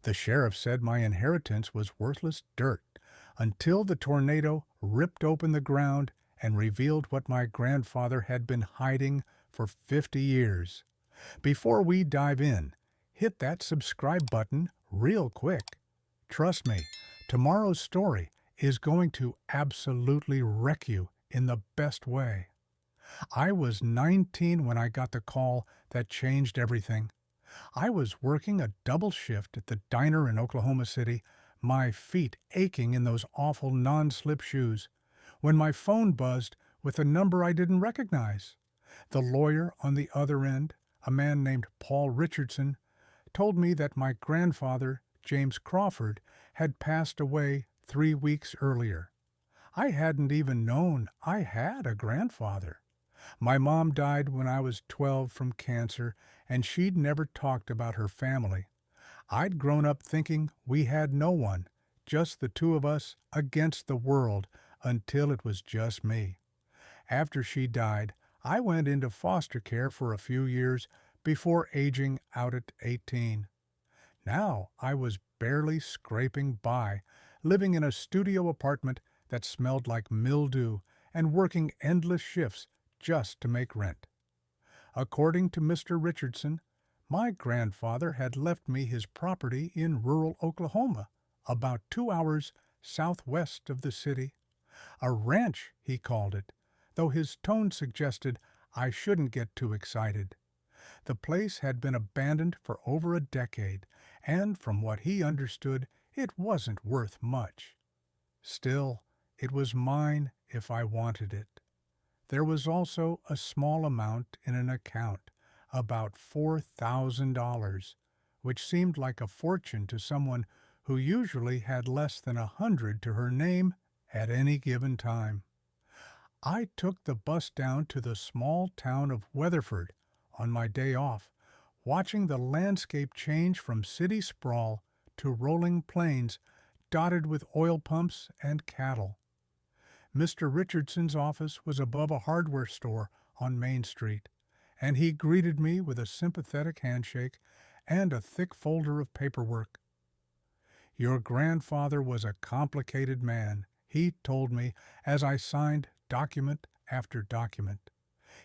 The sheriff said my inheritance was worthless dirt until the tornado ripped open the ground and revealed what my grandfather had been hiding for 50 years. Before we dive in, hit that subscribe button real quick. Trust me, tomorrow's story is going to absolutely wreck you in the best way. I was 19 when I got the call that changed everything. I was working a double shift at the diner in Oklahoma City, my feet aching in those awful non-slip shoes, when my phone buzzed with a number I didn't recognize. The lawyer on the other end, a man named Paul Richardson, told me that my grandfather, James Crawford, had passed away 3 weeks earlier. I hadn't even known I had a grandfather. My mom died when I was 12 from cancer, and she'd never talked about her family. I'd grown up thinking we had no one, just the two of us against the world, until it was just me. After she died, I went into foster care for a few years before aging out at 18. Now I was barely scraping by, living in a studio apartment that smelled like mildew and working endless shifts just to make rent. According to Mr. Richardson, my grandfather had left me his property in rural Oklahoma, about 2 hours southwest of the city. A ranch, he called it, though his tone suggested I shouldn't get too excited. The place had been abandoned for over a decade, and from what he understood, it wasn't worth much. Still, it was mine if I wanted it. There was also a small amount in an account, about $4,000, which seemed like a fortune to someone who usually had less than 100 to her name at any given time. I took the bus down to the small town of Weatherford on my day off, watching the landscape change from city sprawl to rolling plains dotted with oil pumps and cattle. Mr. Richardson's office was above a hardware store on Main Street, and he greeted me with a sympathetic handshake and a thick folder of paperwork. "Your grandfather was a complicated man," he told me as I signed document after document.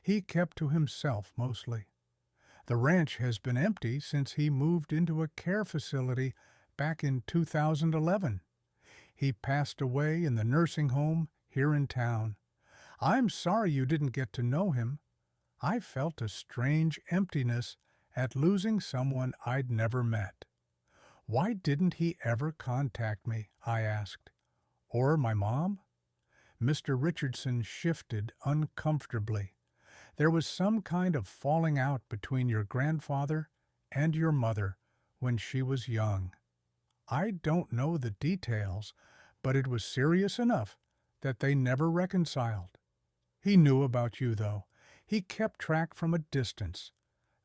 He kept to himself mostly. The ranch has been empty since he moved into a care facility back in 2011. He passed away in the nursing home here in town. I'm sorry you didn't get to know him. I felt a strange emptiness at losing someone I'd never met. Why didn't he ever contact me, I asked. Or my mom? Mr. Richardson shifted uncomfortably. There was some kind of falling out between your grandfather and your mother when she was young. I don't know the details, but it was serious enough that they never reconciled. He knew about you, though. He kept track from a distance.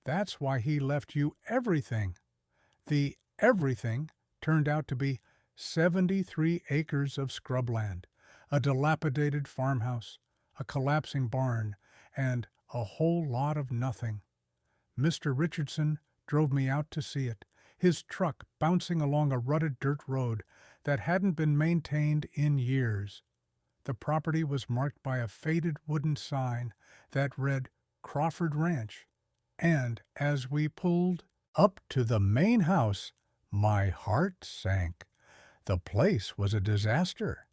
That's why he left you everything. The everything turned out to be 73 acres of scrubland, a dilapidated farmhouse, a collapsing barn, and a whole lot of nothing. Mr. Richardson drove me out to see it, his truck bouncing along a rutted dirt road that hadn't been maintained in years. The property was marked by a faded wooden sign that read Crawford Ranch, and as we pulled up to the main house, my heart sank. The place was a disaster.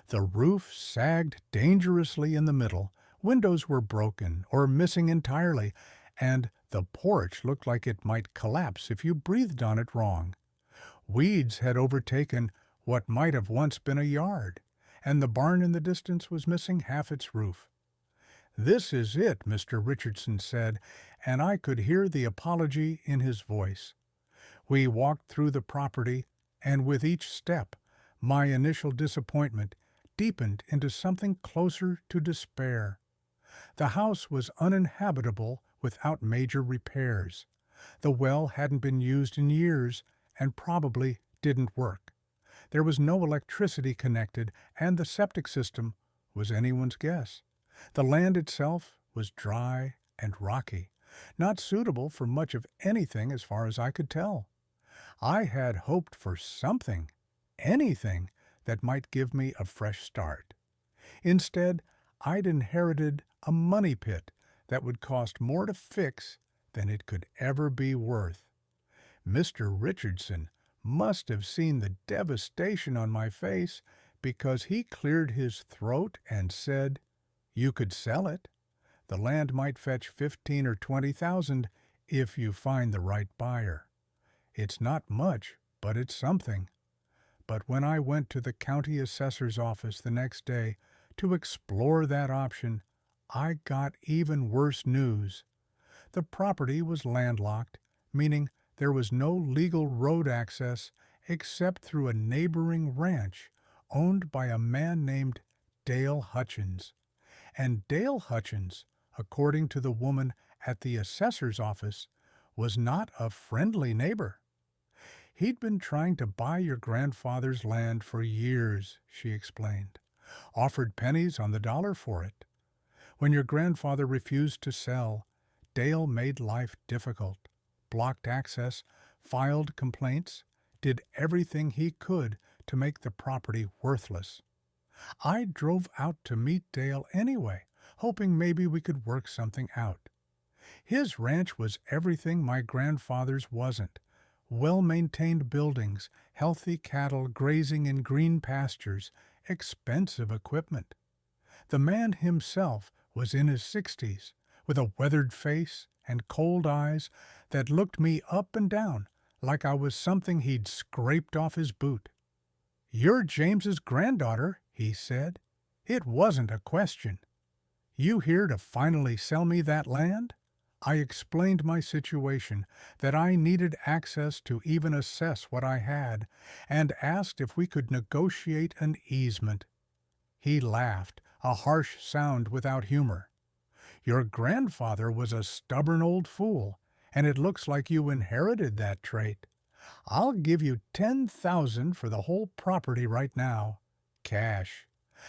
The roof sagged dangerously in the middle, windows were broken or missing entirely, and the porch looked like it might collapse if you breathed on it wrong. Weeds had overtaken what might have once been a yard, and the barn in the distance was missing half its roof. "This is it," Mr. Richardson said, and I could hear the apology in his voice. We walked through the property, and with each step, my initial disappointment deepened into something closer to despair. The house was uninhabitable without major repairs. The well hadn't been used in years and probably didn't work. There was no electricity connected, and the septic system was anyone's guess. The land itself was dry and rocky, not suitable for much of anything as far as I could tell. I had hoped for something, anything, that might give me a fresh start. Instead, I'd inherited a money pit that would cost more to fix than it could ever be worth. Mr. Richardson must have seen the devastation on my face because he cleared his throat and said, "You could sell it. The land might fetch 15 or 20,000 if you find the right buyer. It's not much, but it's something." But when I went to the county assessor's office the next day to explore that option, I got even worse news. The property was landlocked, meaning there was no legal road access except through a neighboring ranch owned by a man named Dale Hutchins. And Dale Hutchins, according to the woman at the assessor's office, was not a friendly neighbor. "He'd been trying to buy your grandfather's land for years," she explained. "Offered pennies on the dollar for it. When your grandfather refused to sell, Dale made life difficult, blocked access, filed complaints, did everything he could to make the property worthless. I drove out to meet Dale anyway, hoping maybe we could work something out. His ranch was everything my grandfather's wasn't. Well-maintained buildings, healthy cattle grazing in green pastures, expensive equipment. The man himself was in his 60s, with a weathered face and cold eyes that looked me up and down like I was something he'd scraped off his boot. "You're James's granddaughter," he said. It wasn't a question. "You here to finally sell me that land?" I explained my situation, that I needed access to even assess what I had, and asked if we could negotiate an easement. He laughed, a harsh sound without humor. "Your grandfather was a stubborn old fool, and it looks like you inherited that trait. I'll give you 10,000 for the whole property right now. Cash.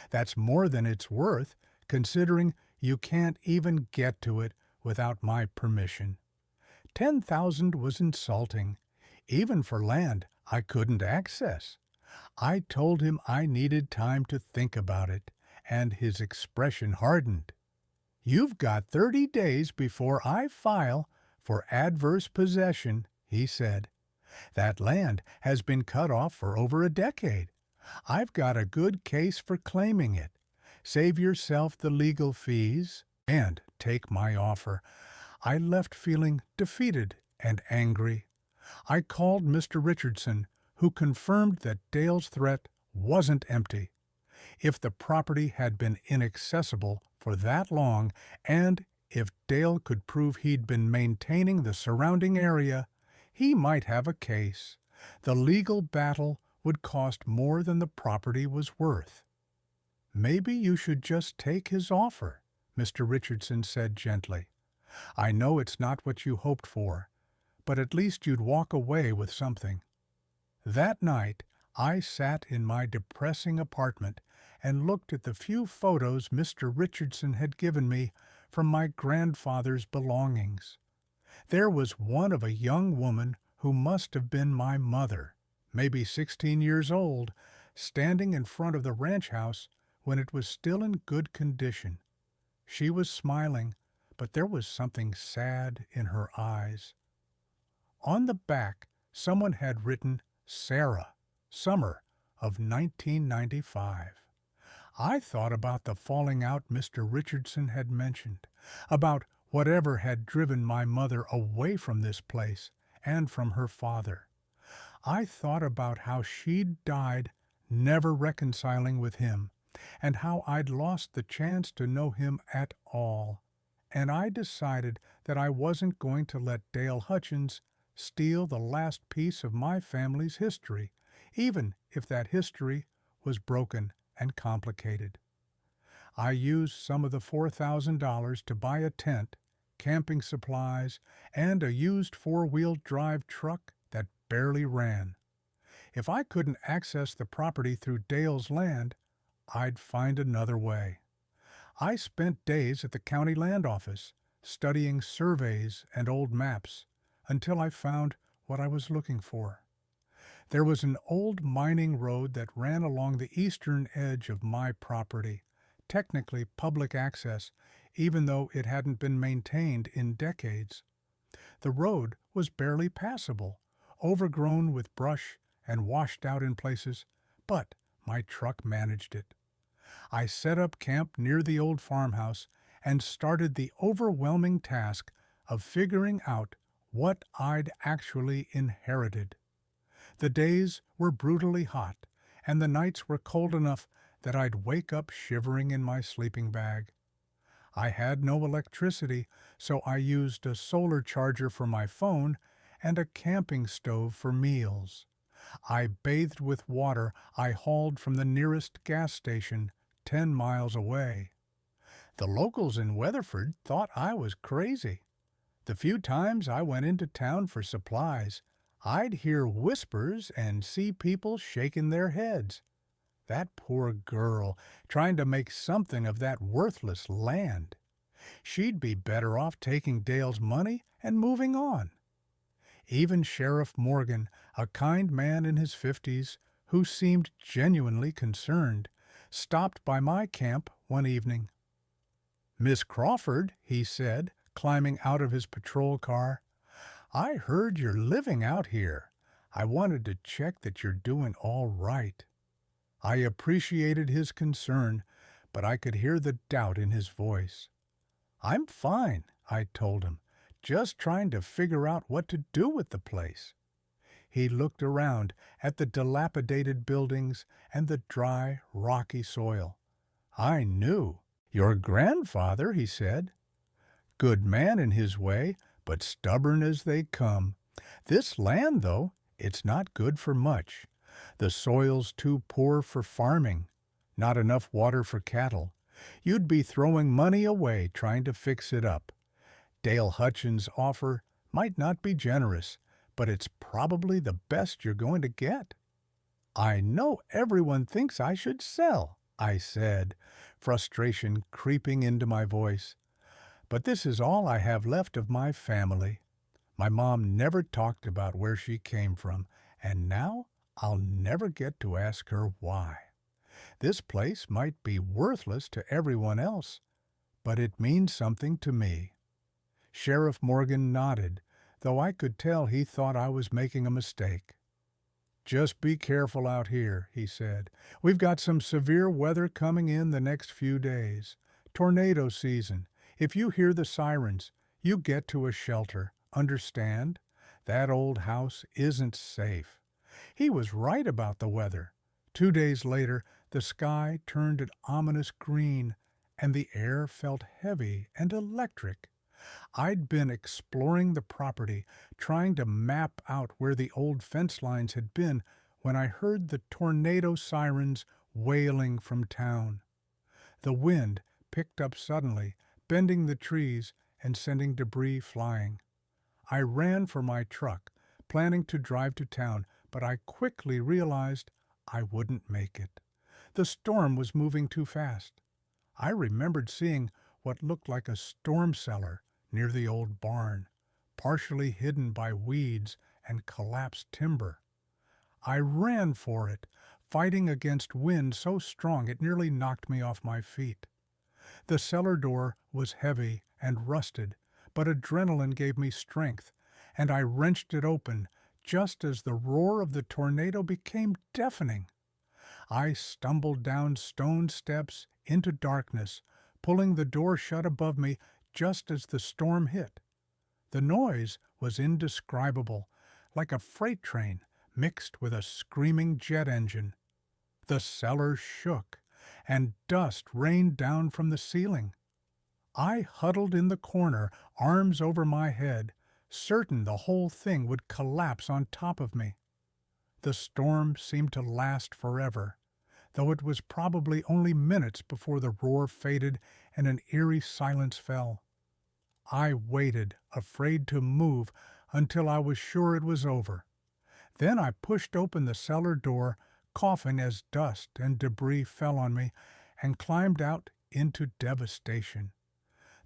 That's more than it's worth, considering you can't even get to it without my permission." 10,000 was insulting, even for land I couldn't access. I told him I needed time to think about it, and his expression hardened. "You've got 30 days before I file for adverse possession," he said. "That land has been cut off for over a decade. I've got a good case for claiming it. Save yourself the legal fees and take my offer." I left feeling defeated and angry. I called Mr. Richardson, who confirmed that Dale's threat wasn't empty. If the property had been inaccessible for that long, and if Dale could prove he'd been maintaining the surrounding area, he might have a case. The legal battle would cost more than the property was worth. "Maybe you should just take his offer," Mr. Richardson said gently. "I know it's not what you hoped for, but at least you'd walk away with something." That night, I sat in my depressing apartment and looked at the few photos Mr. Richardson had given me from my grandfather's belongings. There was one of a young woman who must have been my mother, maybe 16 years old, standing in front of the ranch house when it was still in good condition. She was smiling, but there was something sad in her eyes. On the back, someone had written Sarah, summer of 1995. I thought about the falling out Mr. Richardson had mentioned, about whatever had driven my mother away from this place and from her father. I thought about how she'd died never reconciling with him, and how I'd lost the chance to know him at all. And I decided that I wasn't going to let Dale Hutchins steal the last piece of my family's history, even if that history was broken and complicated. I used some of the $4,000 to buy a tent, camping supplies, and a used four-wheel drive truck that barely ran. If I couldn't access the property through Dale's land, I'd find another way. I spent days at the county land office, studying surveys and old maps, until I found what I was looking for. There was an old mining road that ran along the eastern edge of my property, technically public access, even though it hadn't been maintained in decades. The road was barely passable, overgrown with brush and washed out in places, but my truck managed it. I set up camp near the old farmhouse and started the overwhelming task of figuring out what I'd actually inherited. The days were brutally hot, and the nights were cold enough that I'd wake up shivering in my sleeping bag. I had no electricity, so I used a solar charger for my phone and a camping stove for meals. I bathed with water I hauled from the nearest gas station 10 miles away. The locals in Weatherford thought I was crazy. The few times I went into town for supplies, I'd hear whispers and see people shaking their heads. That poor girl, trying to make something of that worthless land. She'd be better off taking Dale's money and moving on. Even Sheriff Morgan, a kind man in his 50s who seemed genuinely concerned, stopped by my camp one evening. "Miss Crawford," he said, climbing out of his patrol car, "I heard you're living out here. I wanted to check that you're doing all right." I appreciated his concern, but I could hear the doubt in his voice. "I'm fine," I told him, "just trying to figure out what to do with the place." He looked around at the dilapidated buildings and the dry, rocky soil. I knew. "Your grandfather," he said. "Good man in his way, but stubborn as they come. This land, though, it's not good for much. The soil's too poor for farming, not enough water for cattle. You'd be throwing money away trying to fix it up. Dale Hutchins' offer might not be generous, but it's probably the best you're going to get." "I know everyone thinks I should sell," I said, frustration creeping into my voice. "But this is all I have left of my family. My mom never talked about where she came from, and now I'll never get to ask her why. This place might be worthless to everyone else, but it means something to me." Sheriff Morgan nodded, though I could tell he thought I was making a mistake. "Just be careful out here," he said. "We've got some severe weather coming in the next few days. Tornado season. If you hear the sirens, you get to a shelter. Understand? That old house isn't safe." He was right about the weather. 2 days later, the sky turned an ominous green, and the air felt heavy and electric. I'd been exploring the property, trying to map out where the old fence lines had been, when I heard the tornado sirens wailing from town. The wind picked up suddenly, bending the trees and sending debris flying. I ran for my truck, planning to drive to town, but I quickly realized I wouldn't make it. The storm was moving too fast. I remembered seeing what looked like a storm cellar near the old barn, partially hidden by weeds and collapsed timber. I ran for it, fighting against wind so strong it nearly knocked me off my feet. The cellar door was heavy and rusted, but adrenaline gave me strength, and I wrenched it open just as the roar of the tornado became deafening. I stumbled down stone steps into darkness, pulling the door shut above me just as the storm hit. The noise was indescribable, like a freight train mixed with a screaming jet engine. The cellar shook, and dust rained down from the ceiling. I huddled in the corner, arms over my head, certain the whole thing would collapse on top of me. The storm seemed to last forever, though it was probably only minutes before the roar faded and an eerie silence fell. I waited, afraid to move, until I was sure it was over. Then I pushed open the cellar door, coughing as dust and debris fell on me, and climbed out into devastation.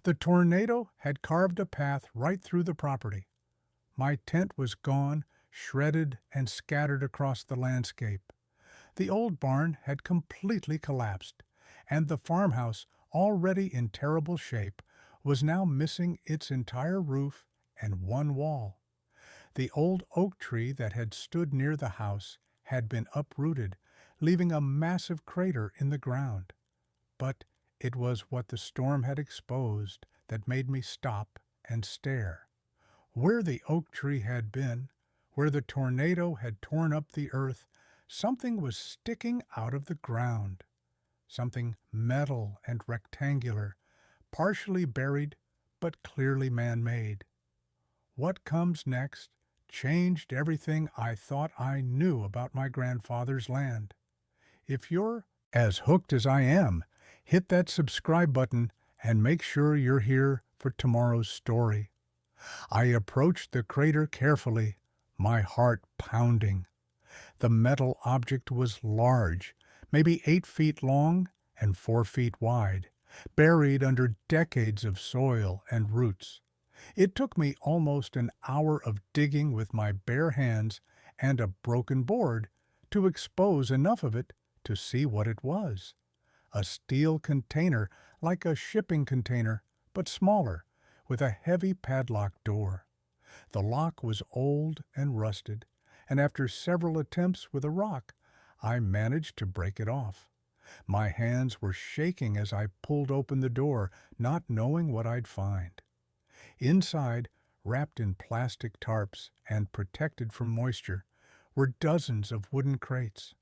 The tornado had carved a path right through the property. My tent was gone, shredded and scattered across the landscape. The old barn had completely collapsed, and the farmhouse, already in terrible shape, was now missing its entire roof and one wall. The old oak tree that had stood near the house had been uprooted, leaving a massive crater in the ground. But it was what the storm had exposed that made me stop and stare. Where the oak tree had been, where the tornado had torn up the earth, something was sticking out of the ground. Something metal and rectangular, partially buried but clearly man-made. What comes next changed everything I thought I knew about my grandfather's land. If you're as hooked as I am, hit that subscribe button and make sure you're here for tomorrow's story. I approached the crater carefully, my heart pounding. The metal object was large, maybe 8 feet long and 4 feet wide, buried under decades of soil and roots. It took me almost an hour of digging with my bare hands and a broken board to expose enough of it to see what it was. A steel container like a shipping container, but smaller, with a heavy padlock door. The lock was old and rusted, and after several attempts with a rock, I managed to break it off. My hands were shaking as I pulled open the door, not knowing what I'd find. Inside, wrapped in plastic tarps and protected from moisture, were dozens of wooden crates.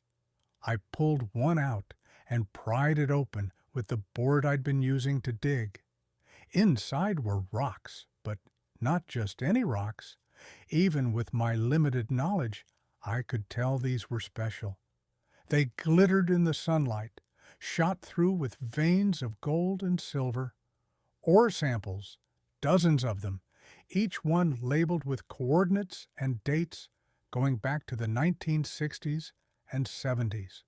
I pulled one out and pried it open with the board I'd been using to dig. Inside were rocks, but not just any rocks. Even with my limited knowledge, I could tell these were special. They glittered in the sunlight, shot through with veins of gold and silver. Ore samples, dozens of them, each one labeled with coordinates and dates going back to the 1960s and 70s.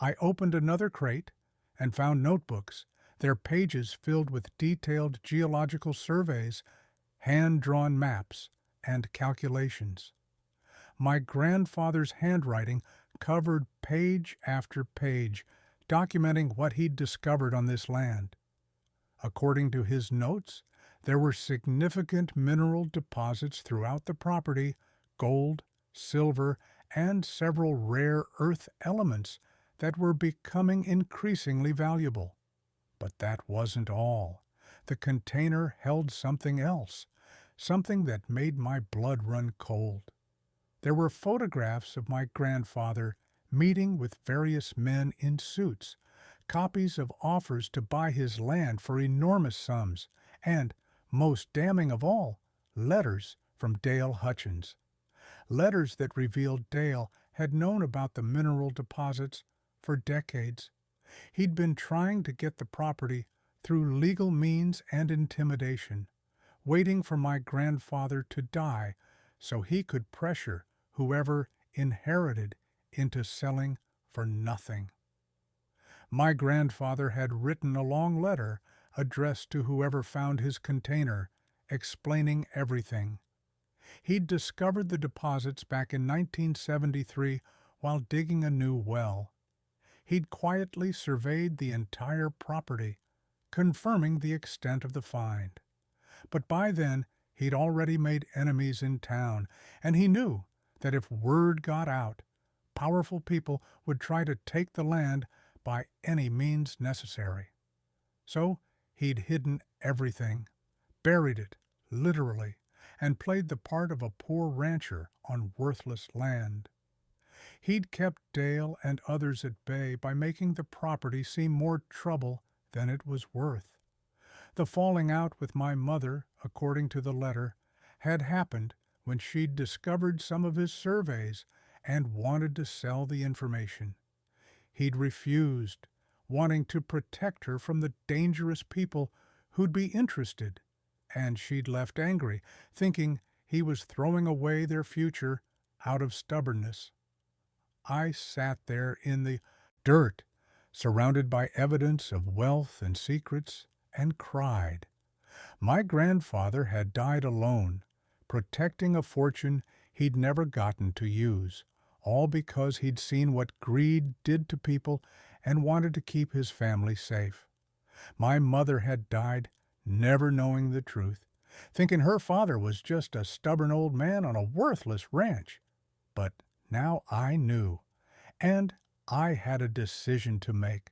I opened another crate and found notebooks, their pages filled with detailed geological surveys, hand-drawn maps, and calculations. My grandfather's handwriting covered page after page, documenting what he'd discovered on this land. According to his notes, there were significant mineral deposits throughout the property, gold, silver, and several rare earth elements that were becoming increasingly valuable. But that wasn't all. The container held something else, something that made my blood run cold. There were photographs of my grandfather meeting with various men in suits, copies of offers to buy his land for enormous sums, and, most damning of all, letters from Dale Hutchins. Letters that revealed Dale had known about the mineral deposits for decades. He'd been trying to get the property through legal means and intimidation, waiting for my grandfather to die so he could pressure whoever inherited into selling for nothing. My grandfather had written a long letter addressed to whoever found his container, explaining everything. He'd discovered the deposits back in 1973 while digging a new well. He'd quietly surveyed the entire property, confirming the extent of the find. But by then, he'd already made enemies in town, and he knew that if word got out, powerful people would try to take the land by any means necessary. So he'd hidden everything, buried it, literally, and played the part of a poor rancher on worthless land. He'd kept Dale and others at bay by making the property seem more trouble than it was worth. The falling out with my mother, according to the letter, had happened when she'd discovered some of his surveys and wanted to sell the information. He'd refused, wanting to protect her from the dangerous people who'd be interested, and she'd left angry, thinking he was throwing away their future out of stubbornness. I sat there in the dirt, surrounded by evidence of wealth and secrets, and cried. My grandfather had died alone, protecting a fortune he'd never gotten to use, all because he'd seen what greed did to people and wanted to keep his family safe. My mother had died, never knowing the truth, thinking her father was just a stubborn old man on a worthless ranch. But now I knew, and I had a decision to make.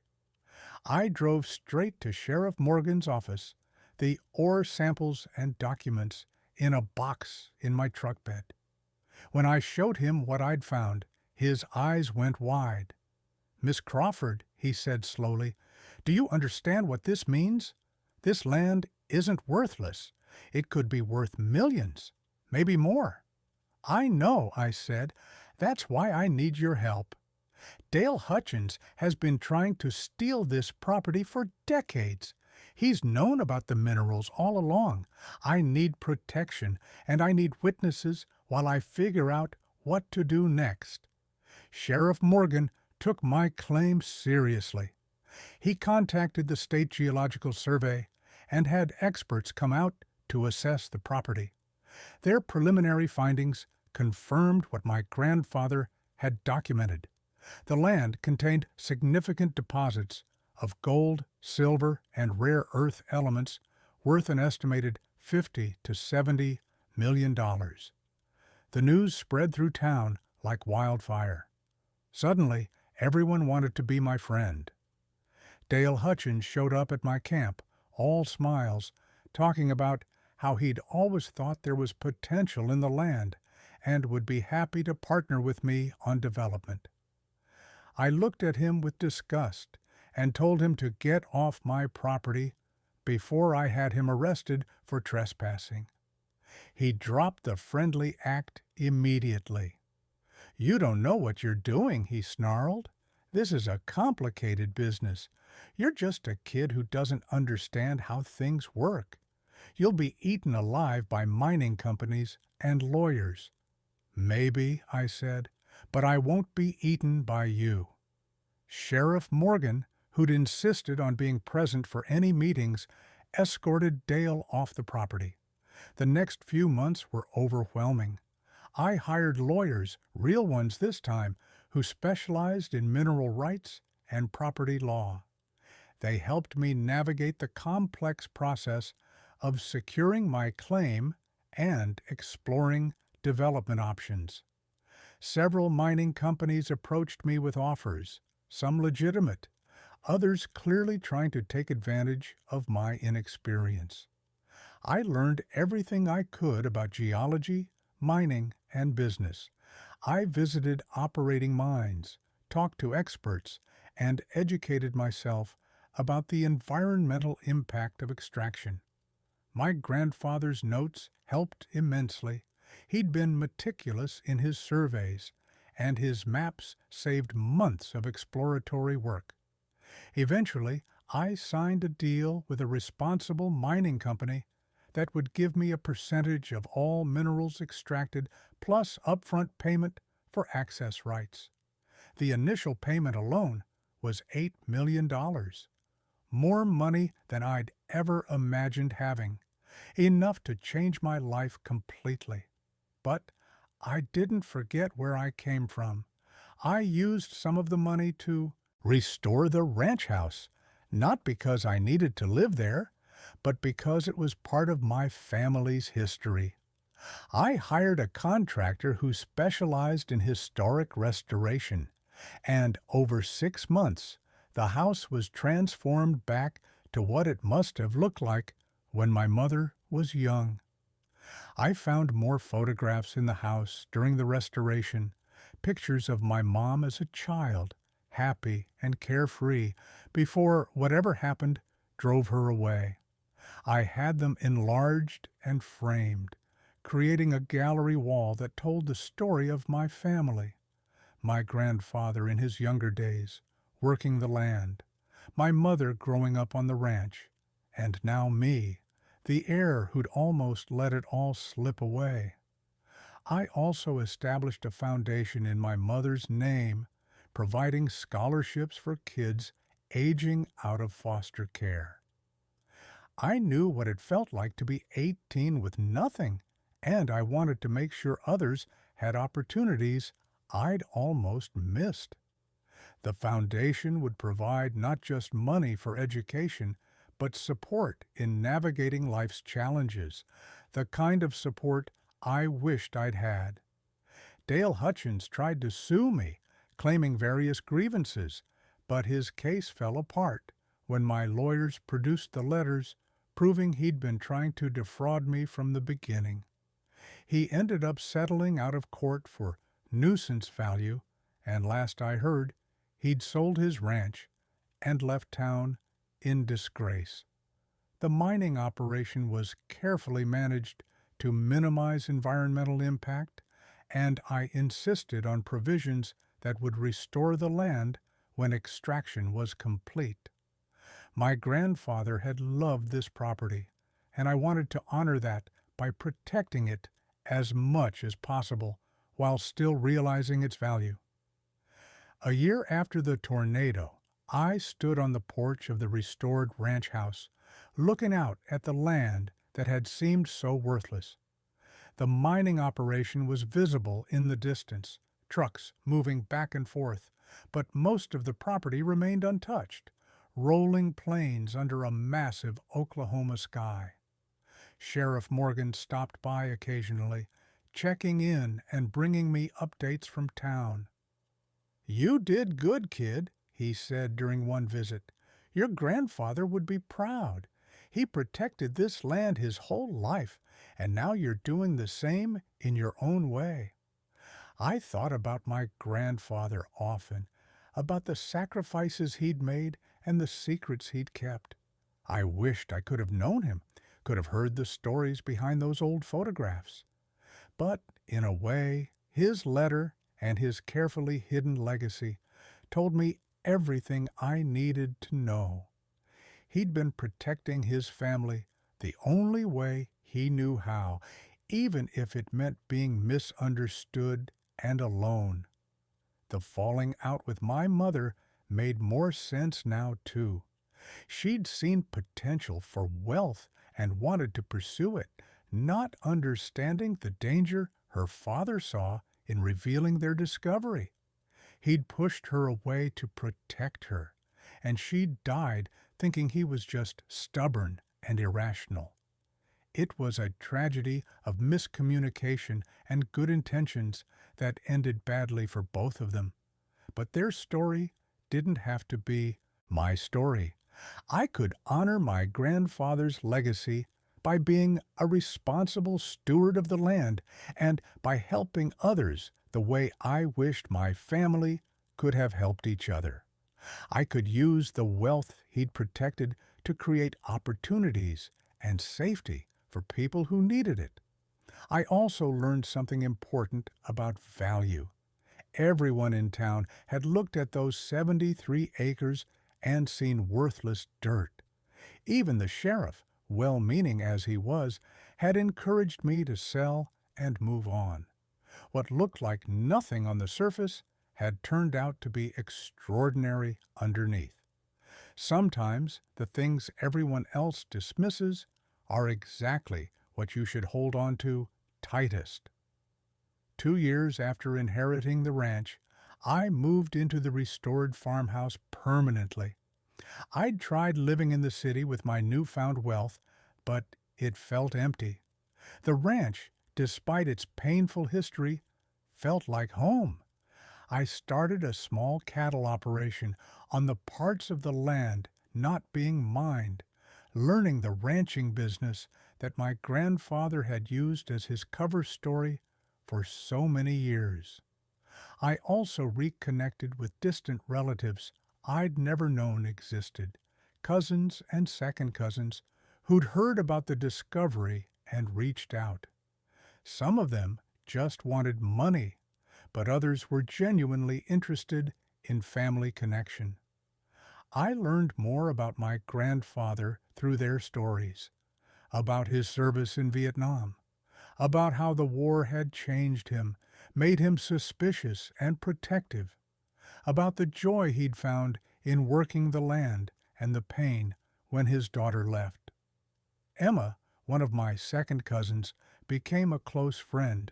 I drove straight to Sheriff Morgan's office, the ore samples and documents in a box in my truck bed. When I showed him what I'd found, his eyes went wide. "Miss Crawford," he said slowly, "do you understand what this means? This land isn't worthless. It could be worth millions, maybe more." "I know," I said. "That's why I need your help. Dale Hutchins has been trying to steal this property for decades. He's known about the minerals all along. I need protection, and I need witnesses while I figure out what to do next." Sheriff Morgan took my claim seriously. He contacted the State Geological Survey and had experts come out to assess the property. Their preliminary findings confirmed what my grandfather had documented. The land contained significant deposits of gold, silver, and rare earth elements worth an estimated $50 to $70 million. The news spread through town like wildfire. Suddenly, everyone wanted to be my friend. Dale Hutchins showed up at my camp, all smiles, talking about how he'd always thought there was potential in the land and would be happy to partner with me on development. I looked at him with disgust and told him to get off my property before I had him arrested for trespassing. He dropped the friendly act immediately. "You don't know what you're doing," he snarled. "This is a complicated business. You're just a kid who doesn't understand how things work. You'll be eaten alive by mining companies and lawyers." "Maybe," I said, "but I won't be eaten by you." Sheriff Morgan, who'd insisted on being present for any meetings, escorted Dale off the property. The next few months were overwhelming. I hired lawyers, real ones this time, who specialized in mineral rights and property law. They helped me navigate the complex process of securing my claim and exploring development options. Several mining companies approached me with offers, some legitimate, others clearly trying to take advantage of my inexperience. I learned everything I could about geology, mining, and business. I visited operating mines, talked to experts, and educated myself about the environmental impact of extraction. My grandfather's notes helped immensely. He'd been meticulous in his surveys, and his maps saved months of exploratory work. Eventually, I signed a deal with a responsible mining company that would give me a percentage of all minerals extracted plus upfront payment for access rights. The initial payment alone was $8 million. More money than I'd ever imagined having, enough to change my life completely. But I didn't forget where I came from. I used some of the money to restore the ranch house, not because I needed to live there, but because it was part of my family's history. I hired a contractor who specialized in historic restoration, and over 6 months, the house was transformed back to what it must have looked like when my mother was young. I found more photographs in the house during the restoration, pictures of my mom as a child, happy and carefree, before whatever happened drove her away. I had them enlarged and framed, creating a gallery wall that told the story of my family. My grandfather in his younger days, working the land, my mother growing up on the ranch, and now me, the heir who'd almost let it all slip away. I also established a foundation in my mother's name, providing scholarships for kids aging out of foster care. I knew what it felt like to be 18 with nothing, and I wanted to make sure others had opportunities I'd almost missed. The foundation would provide not just money for education, but support in navigating life's challenges, the kind of support I wished I'd had. Dale Hutchins tried to sue me, claiming various grievances, but his case fell apart when my lawyers produced the letters proving he'd been trying to defraud me from the beginning. He ended up settling out of court for nuisance value, and last I heard, he'd sold his ranch and left town in disgrace. The mining operation was carefully managed to minimize environmental impact, and I insisted on provisions that would restore the land when extraction was complete. My grandfather had loved this property, and I wanted to honor that by protecting it as much as possible while still realizing its value. A year after the tornado, I stood on the porch of the restored ranch house, looking out at the land that had seemed so worthless. The mining operation was visible in the distance, trucks moving back and forth, but most of the property remained untouched, rolling plains under a massive Oklahoma sky. Sheriff Morgan stopped by occasionally, checking in and bringing me updates from town. "You did good, kid," he said during one visit. "Your grandfather would be proud. He protected this land his whole life, and now you're doing the same in your own way." I thought about my grandfather often, about the sacrifices he'd made and the secrets he'd kept. I wished I could have known him, could have heard the stories behind those old photographs. But, in a way, his letter and his carefully hidden legacy told me everything I needed to know. He'd been protecting his family the only way he knew how, even if it meant being misunderstood and alone. The falling out with my mother made more sense now, too. She'd seen potential for wealth and wanted to pursue it, not understanding the danger her father saw in revealing their discovery. He'd pushed her away to protect her, and she'd died thinking he was just stubborn and irrational. It was a tragedy of miscommunication and good intentions that ended badly for both of them. But their story didn't have to be my story. I could honor my grandfather's legacy by being a responsible steward of the land and by helping others the way I wished my family could have helped each other. I could use the wealth he'd protected to create opportunities and safety for people who needed it. I also learned something important about value. Everyone in town had looked at those 73 acres and seen worthless dirt. Even the sheriff, well-meaning as he was, had encouraged me to sell and move on. What looked like nothing on the surface had turned out to be extraordinary underneath. Sometimes the things everyone else dismisses are exactly what you should hold on to tightest. 2 years after inheriting the ranch, I moved into the restored farmhouse permanently. I'd tried living in the city with my newfound wealth, but it felt empty. The ranch, despite its painful history, felt like home. I started a small cattle operation on the parts of the land not being mined, learning the ranching business that my grandfather had used as his cover story for so many years. I also reconnected with distant relatives I'd never known existed, cousins and second cousins who'd heard about the discovery and reached out. Some of them just wanted money, but others were genuinely interested in family connection. I learned more about my grandfather through their stories, about his service in Vietnam, about how the war had changed him, made him suspicious and protective, about the joy he'd found in working the land and the pain when his daughter left. Emma, one of my second cousins, became a close friend.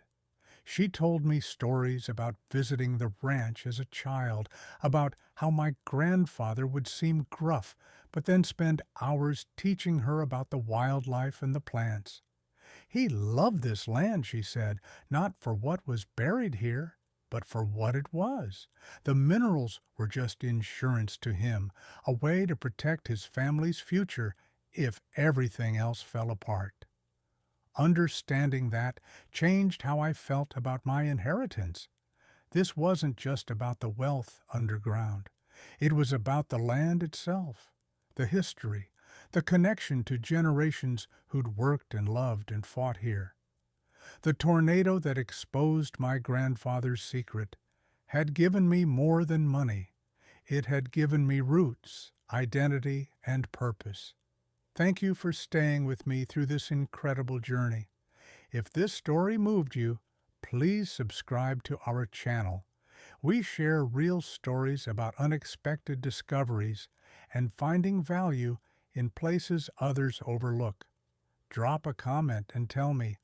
She told me stories about visiting the ranch as a child, about how my grandfather would seem gruff, but then spend hours teaching her about the wildlife and the plants. He loved this land, she said, not for what was buried here, but for what it was. The minerals were just insurance to him, a way to protect his family's future if everything else fell apart. Understanding that changed how I felt about my inheritance. This wasn't just about the wealth underground. It was about the land itself, the history, the connection to generations who'd worked and loved and fought here. The tornado that exposed my grandfather's secret had given me more than money. It had given me roots, identity, and purpose. Thank you for staying with me through this incredible journey. If this story moved you, please subscribe to our channel. We share real stories about unexpected discoveries and finding value in places others overlook. Drop a comment and tell me,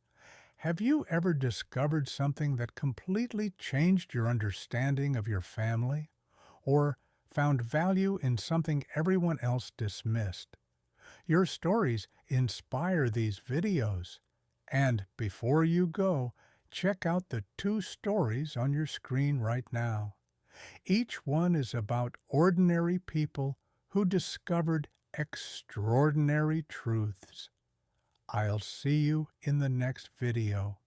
have you ever discovered something that completely changed your understanding of your family? Or found value in something everyone else dismissed? Your stories inspire these videos. And before you go, check out the 2 stories on your screen right now. Each one is about ordinary people who discovered extraordinary truths. I'll see you in the next video.